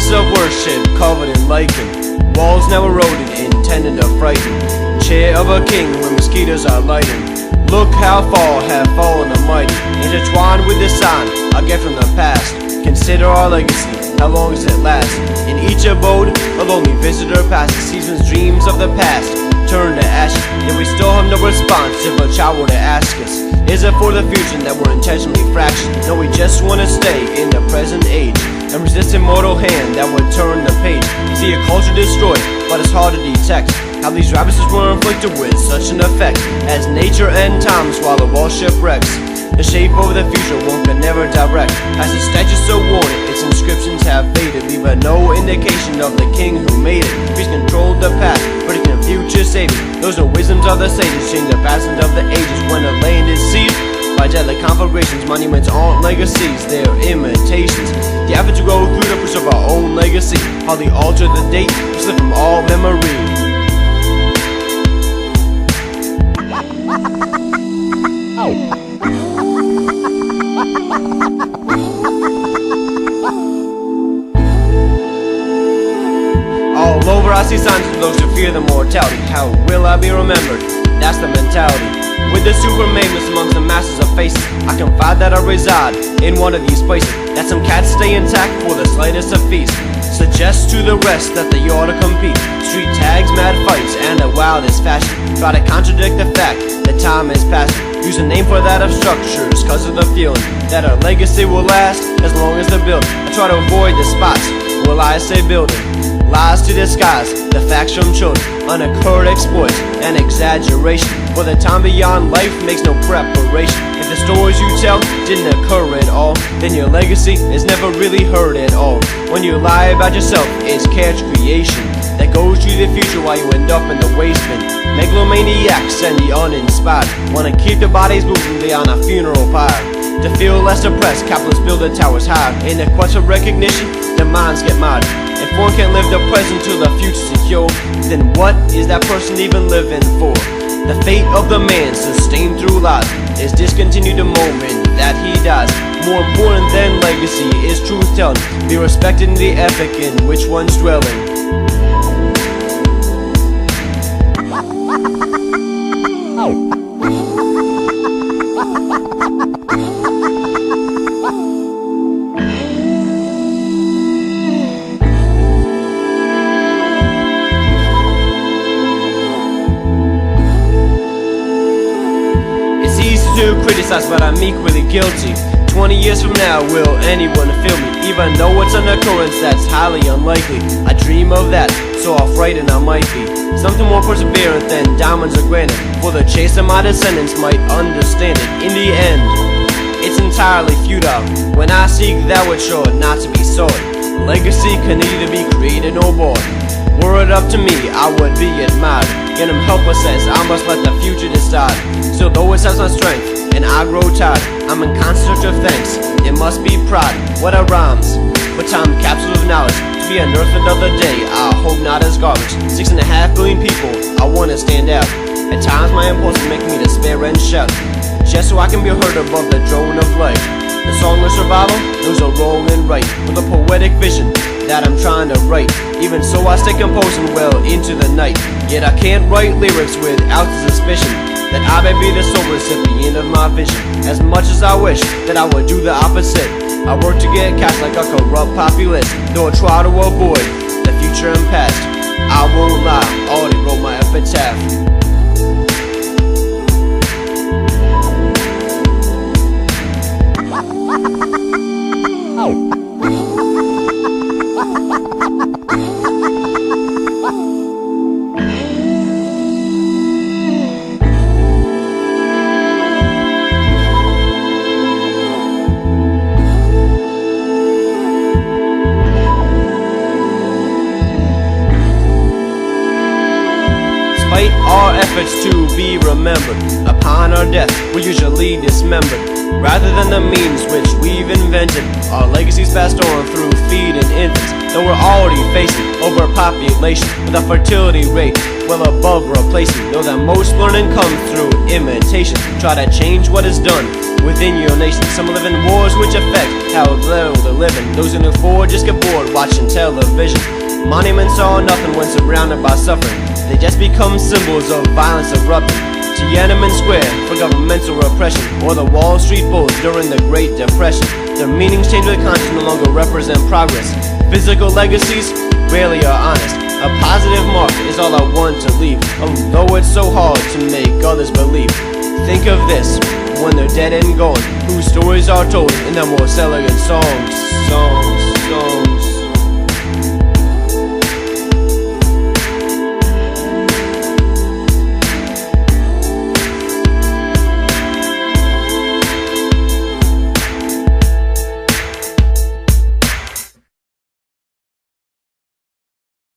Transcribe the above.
place of worship covered in lichen, walls now eroded, intended to frighten. Chair of a king where mosquitoes are lighting. Look how far have fallen the mighty, intertwined with the sign, a gift from the past. Consider our legacy, how long does it last? In each abode, a lonely visitor passes, seasons, dreams of the past turn to ashes, yet we still have no response if a child were to ask us, is it for the future that we're intentionally fractured? No, we just want to stay in the present age and resist a mortal hand that would turn the page. See a culture destroyed, but it's hard to detect how these ravages were inflicted with such an effect, as nature and time swallow all shipwrecks. The shape of the future one could never direct, as the statues so worn, its inscriptions have faded, leaving no indication of the king who made it. He's controlled the past, predicting the future saving. Those are wisdoms of the sages, change the passing of the ages. When the land is seized by deadly conflagrations, monuments aren't legacies, they're imitations. The effort to go through to preserve our own legacy, hardly alter the date, we slip from all memory. All over I see signs of those who fear the mortality. How will I be remembered? That's the mentality. With the super nameless amongst the masses of faces, I confide that I reside in one of these places, that some cats stay intact for the slightest of feast. Suggest to the rest that they ought to compete. Street tags, mad fights, and the wildest fashion. Try to contradict the fact that time is passing. Use a name for that of structures, cause of the feeling that our legacy will last as long as the building. I try to avoid the spots where I say building. Lies to disguise the facts from children, unoccurred exploits and exaggeration. For the time beyond life makes no preparation. If the stories you tell didn't occur at all, then your legacy is never really heard at all. When you lie about yourself, it's character creation that goes to the future while you end up in the wasteland. Megalomaniacs and the uninspired wanna keep the bodies moving beyond a funeral pyre. To feel less depressed, capitalists build the towers high. In the quest of recognition, their minds get mired. If one can't live the present till the future's secure, then what is that person even living for? The fate of the man sustained through life is discontinued the moment that he dies. More important than legacy is truth telling. Be respected in the epic in which one's dwelling. To criticize, but I'm equally guilty. 20 years from now, will anyone feel me? Even though it's an occurrence that's highly unlikely, I dream of that, so how frightened I might be. Something more perseverant than diamonds or granite, for the chase of my descendants might understand it. In the end, it's entirely futile when I seek that which ought not to be sought. Legacy can neither be created nor born. Were it up to me, I would be admired. Yet I'm helpless as I must let the future decide. Still, though it has my strength and I grow tired, I'm in constant search of thanks. It must be pride. What are rhymes? But time capsules of knowledge to be unearthed another day. I hope not as garbage. 6.5 billion people, I wanna stand out. At times my impulses make me despair and shout, just so I can be heard above the drone of life. The song of survival knows a wrong and right, with a poetic vision that I'm trying to write. Even so I stay composed and well into the night. Yet I can't write lyrics without the suspicion that I may be the sole recipient of my vision. As much as I wish that I would do the opposite, I work to get cast like a corrupt populace. Though I try to avoid the future and past, I won't lie, already wrote my epitaph. Despite our efforts to be remembered, upon our death we're usually dismembered. rather than the means which we've invented. Our legacies passed on through feeding infants, though we're already facing overpopulation with a fertility rate well above replacement. Know that most learning comes through imitation. Try to change what is done within your nation. Some live in wars which affect how little they're living. Those who afford just get bored watching television. Monuments are nothing when surrounded by suffering. They just become symbols of violence erupting. Tiananmen Square for governmental repression, or the Wall Street Bulls during the Great Depression. Their meanings change with conscience, no longer represent progress. Physical legacies rarely are honest. A positive mark is all I want to leave, although it's so hard to make others believe. Think of this, when they're dead and gone, whose stories are told in their most elegant songs.